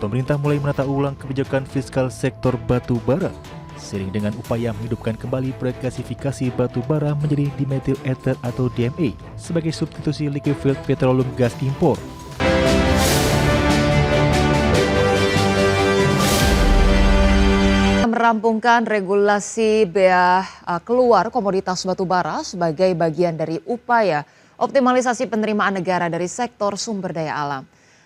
pemerintah mulai menata ulang kebijakan fiskal sektor batu bara, seiring dengan upaya menghidupkan kembali proyek gasifikasi batu bara menjadi dimethyl ether atau DME sebagai substitusi liquefied petroleum gas impor. Merampungkan regulasi bea keluar komoditas batu bara sebagai bagian dari upaya optimalisasi penerimaan negara dari sektor sumber daya alam.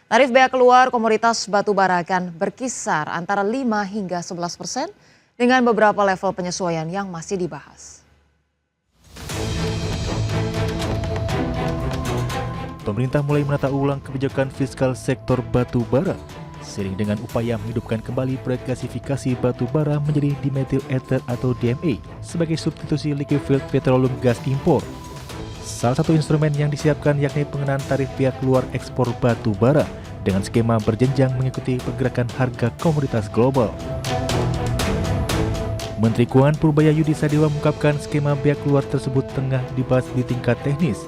Tarif bea keluar komoditas batu bara akan berkisar antara 5 hingga 11% dengan beberapa level penyesuaian yang masih dibahas. Pemerintah mulai menata ulang kebijakan fiskal sektor batu bara, seiring dengan upaya menghidupkan kembali proyek gasifikasi batu bara menjadi dimethyl ether atau DME sebagai substitusi liquefied petroleum gas impor. Salah satu instrumen yang disiapkan yakni pengenaan tarif bea keluar ekspor batu bara dengan skema berjenjang mengikuti pergerakan harga komoditas global. Menteri Keuangan Purbaya Sadewa mengungkapkan skema bea keluar tersebut tengah dibahas di tingkat teknis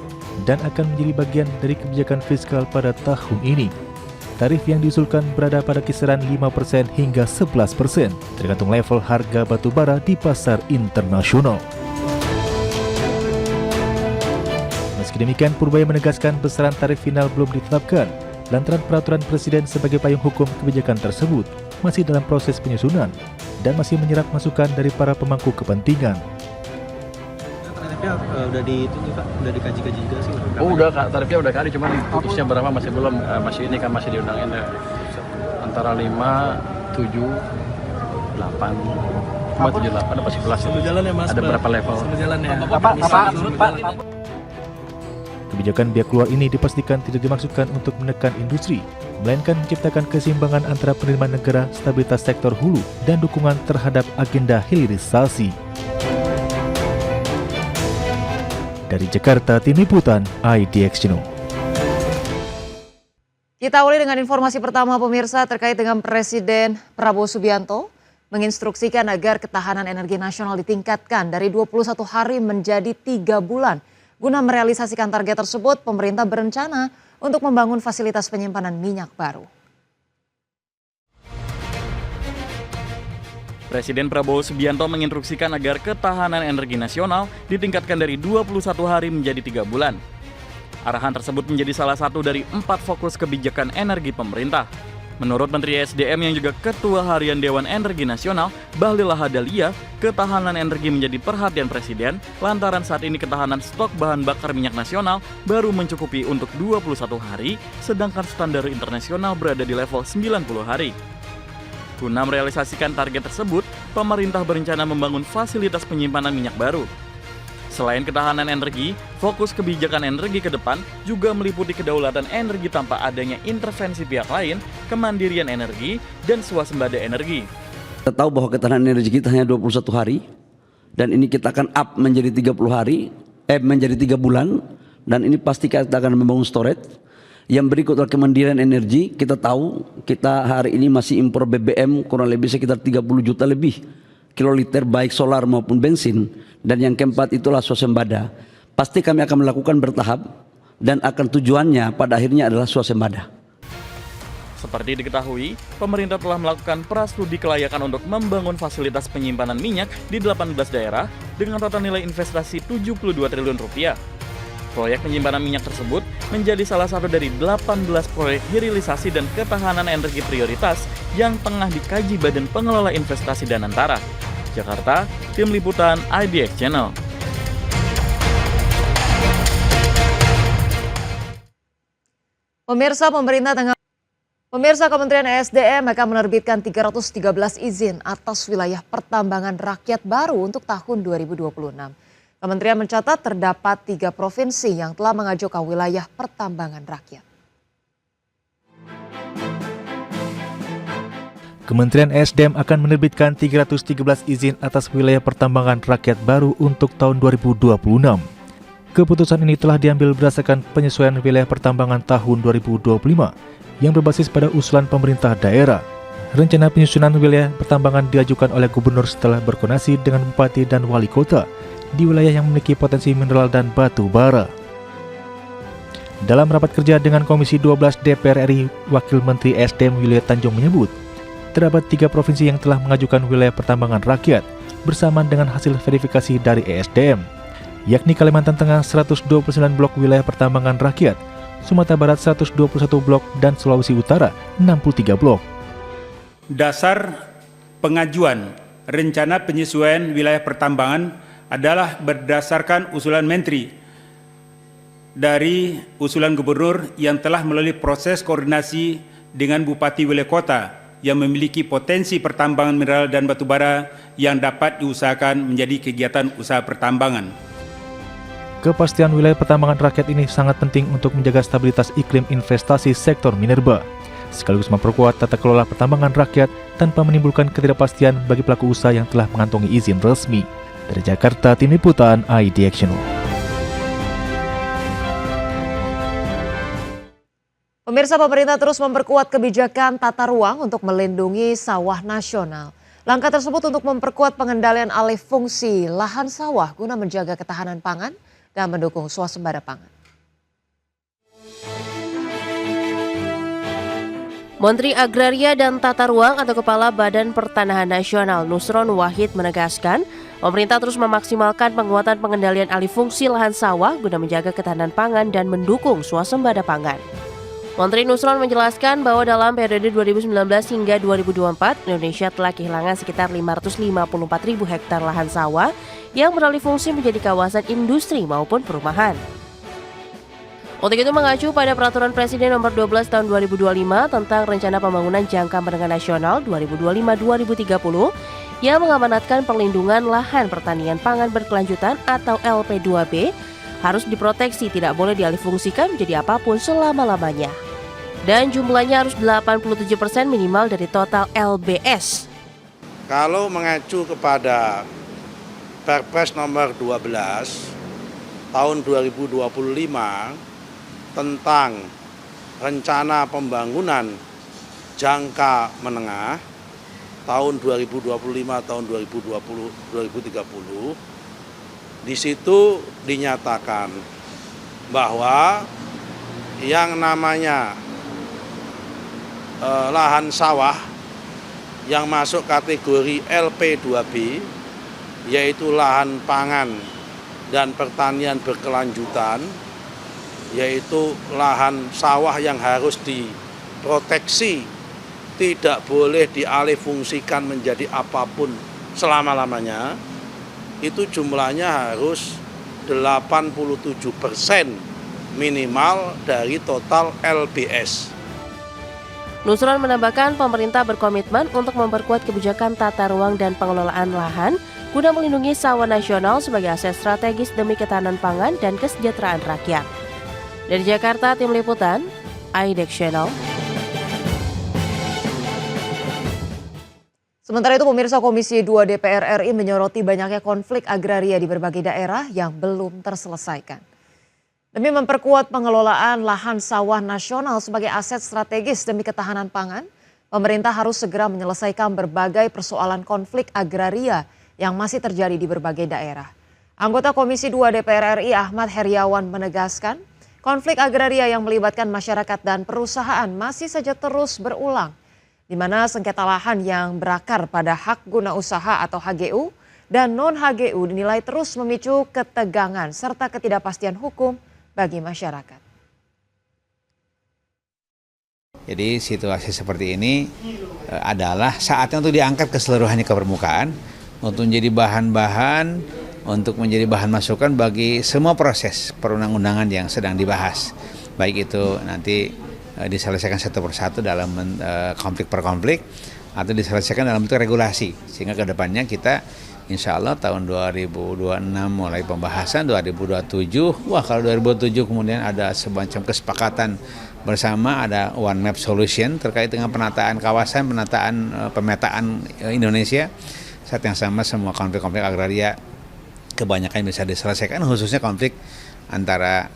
dan akan menjadi bagian dari kebijakan fiskal pada tahun ini. Tarif yang diusulkan berada pada kisaran 5% hingga 11% tergantung level harga batu bara di pasar internasional. Meski demikian, Purbaya menegaskan besaran tarif final belum ditetapkan lantaran peraturan presiden sebagai payung hukum kebijakan tersebut masih dalam proses penyusunan dan masih menyerap masukan dari para pemangku kepentingan. Tarifnya udah ditunjuk Kak, udah dikaji-kaji juga sih. Oh udah Kak, tarifnya udah kali, cuman putusnya berapa masih belum, masih ini kan masih diundangin ya. Antara 5, 7, 8, cuma 7, 8 apa 11 Sambil jalan ya Mas. ada berapa level? Sambil jalan ya. Pak. Kebijakan bea keluar ini dipastikan tidak dimaksudkan untuk menekan industri, melainkan menciptakan keseimbangan antara penerimaan negara, stabilitas sektor hulu, dan dukungan terhadap agenda hilirisasi. Dari Jakarta, Tim Liputan IDX Channel. Kita awali dengan informasi pertama pemirsa terkait dengan Presiden Prabowo Subianto menginstruksikan agar ketahanan energi nasional ditingkatkan dari 21 hari menjadi 3 bulan. Guna merealisasikan target tersebut, pemerintah berencana untuk membangun fasilitas penyimpanan minyak baru. Presiden Prabowo Subianto menginstruksikan agar ketahanan energi nasional ditingkatkan dari 21 hari menjadi 3 bulan. Arahan tersebut menjadi salah satu dari 4 fokus kebijakan energi pemerintah. Menurut Menteri SDM yang juga Ketua Harian Dewan Energi Nasional, Bahlil Lahadalia, ketahanan energi menjadi perhatian Presiden lantaran saat ini ketahanan stok bahan bakar minyak nasional baru mencukupi untuk 21 hari, sedangkan standar internasional berada di level 90 hari. Guna merealisasikan target tersebut, pemerintah berencana membangun fasilitas penyimpanan minyak baru. Selain ketahanan energi, fokus kebijakan energi ke depan juga meliputi kedaulatan energi tanpa adanya intervensi pihak lain, kemandirian energi, dan swasembada energi. Kita tahu bahwa ketahanan energi kita hanya 21 hari, dan ini kita akan up menjadi 30 hari, menjadi 3 bulan, dan ini pasti kita akan membangun storage. Yang berikut adalah kemandirian energi. Kita tahu kita hari ini masih impor BBM kurang lebih sekitar 30 juta lebih kiloliter baik solar maupun bensin. Dan yang keempat itulah swasembada. Pasti kami akan melakukan bertahap dan akan tujuannya pada akhirnya adalah swasembada. Seperti diketahui, pemerintah telah melakukan prastudi kelayakan untuk membangun fasilitas penyimpanan minyak di 18 daerah dengan total nilai investasi 72 triliun rupiah. Proyek penyimpanan minyak tersebut menjadi salah satu dari 18 proyek hilirisasi dan ketahanan energi prioritas yang tengah dikaji Badan Pengelola Investasi Danantara. Jakarta, Tim Liputan IDX Channel. Pemirsa Kementerian ESDM akan menerbitkan 313 izin atas wilayah pertambangan rakyat baru untuk tahun 2026. Kementerian mencatat terdapat 3 provinsi yang telah mengajukan wilayah pertambangan rakyat. Kementerian ESDM akan menerbitkan 313 izin atas wilayah pertambangan rakyat baru untuk tahun 2026. Keputusan ini telah diambil berdasarkan penyesuaian wilayah pertambangan tahun 2025 yang berbasis pada usulan pemerintah daerah. Rencana penyusunan wilayah pertambangan diajukan oleh gubernur setelah berkoordinasi dengan bupati dan wali kota di wilayah yang memiliki potensi mineral dan batu bara. Dalam rapat kerja dengan Komisi 12 DPR RI, Wakil Menteri SDM Willy Tanjung menyebut, terdapat 3 provinsi yang telah mengajukan wilayah pertambangan rakyat bersamaan dengan hasil verifikasi dari ESDM, yakni Kalimantan Tengah 129 blok wilayah pertambangan rakyat, Sumatera Barat 121 blok, dan Sulawesi Utara 63 blok. Dasar pengajuan rencana penyesuaian wilayah pertambangan adalah berdasarkan usulan Menteri dari usulan Gubernur yang telah melalui proses koordinasi dengan Bupati Wilayah Kota yang memiliki potensi pertambangan mineral dan batubara yang dapat diusahakan menjadi kegiatan usaha pertambangan. Kepastian wilayah pertambangan rakyat ini sangat penting untuk menjaga stabilitas iklim investasi sektor minerba, sekaligus memperkuat tata kelola pertambangan rakyat tanpa menimbulkan ketidakpastian bagi pelaku usaha yang telah mengantongi izin resmi. Dari Jakarta, Tim Liputan IDX Channel. Pemirsa, pemerintah terus memperkuat kebijakan tata ruang untuk melindungi sawah nasional. Langkah tersebut untuk memperkuat pengendalian alih fungsi lahan sawah guna menjaga ketahanan pangan dan mendukung swasembada pangan. Menteri Agraria dan Tata Ruang atau Kepala Badan Pertanahan Nasional Nusron Wahid menegaskan, pemerintah terus memaksimalkan penguatan pengendalian alih fungsi lahan sawah guna menjaga ketahanan pangan dan mendukung swasembada pangan. Menteri Nusron menjelaskan bahwa dalam periode 2019 hingga 2024, Indonesia telah kehilangan sekitar 554.000 hektar lahan sawah yang beralih fungsi menjadi kawasan industri maupun perumahan. Untuk itu mengacu pada Peraturan Presiden Nomor 12 Tahun 2025 tentang Rencana Pembangunan Jangka Menengah Nasional 2025-2030 yang mengamanatkan perlindungan lahan pertanian pangan berkelanjutan atau LP2B harus diproteksi, tidak boleh dialihfungsikan menjadi apapun selama-lamanya. Dan jumlahnya harus 87% minimal dari total LBS. Kalau mengacu kepada Perpres nomor 12 tahun 2025 tentang rencana pembangunan jangka menengah tahun 2025 tahun 2030, di situ dinyatakan bahwa yang namanya lahan sawah yang masuk kategori LP2B, yaitu lahan pangan dan pertanian berkelanjutan, yaitu lahan sawah yang harus diproteksi, tidak boleh dialihfungsikan menjadi apapun selama-lamanya, itu jumlahnya harus 87% minimal dari total LBS. Nusron menambahkan pemerintah berkomitmen untuk memperkuat kebijakan tata ruang dan pengelolaan lahan guna melindungi sawah nasional sebagai aset strategis demi ketahanan pangan dan kesejahteraan rakyat. Dari Jakarta, Tim Liputan IDX Channel. Sementara itu, pemirsa, Komisi 2 DPR RI menyoroti banyaknya konflik agraria di berbagai daerah yang belum terselesaikan. Demi memperkuat pengelolaan lahan sawah nasional sebagai aset strategis demi ketahanan pangan, pemerintah harus segera menyelesaikan berbagai persoalan konflik agraria yang masih terjadi di berbagai daerah. Anggota Komisi 2 DPR RI Ahmad Heriawan menegaskan, konflik agraria yang melibatkan masyarakat dan perusahaan masih saja terus berulang, di mana sengketa lahan yang berakar pada hak guna usaha atau HGU dan non-HGU dinilai terus memicu ketegangan serta ketidakpastian hukum bagi masyarakat. Jadi situasi seperti ini adalah saatnya untuk diangkat keseluruhannya ke permukaan untuk menjadi bahan-bahan, untuk menjadi bahan masukan bagi semua proses perundang-undangan yang sedang dibahas. Baik itu nanti diselesaikan satu persatu dalam konflik per konflik atau diselesaikan dalam bentuk regulasi, sehingga ke depannya kita insya Allah tahun 2026 mulai pembahasan, 2027, kalau 2027 kemudian ada semacam kesepakatan bersama, ada one map solution terkait dengan penataan kawasan, pemetaan Indonesia. Saat yang sama semua konflik-konflik agraria kebanyakan bisa diselesaikan, khususnya konflik antara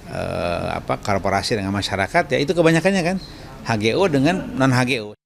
korporasi dengan masyarakat, ya itu kebanyakannya kan HGO dengan non HGO.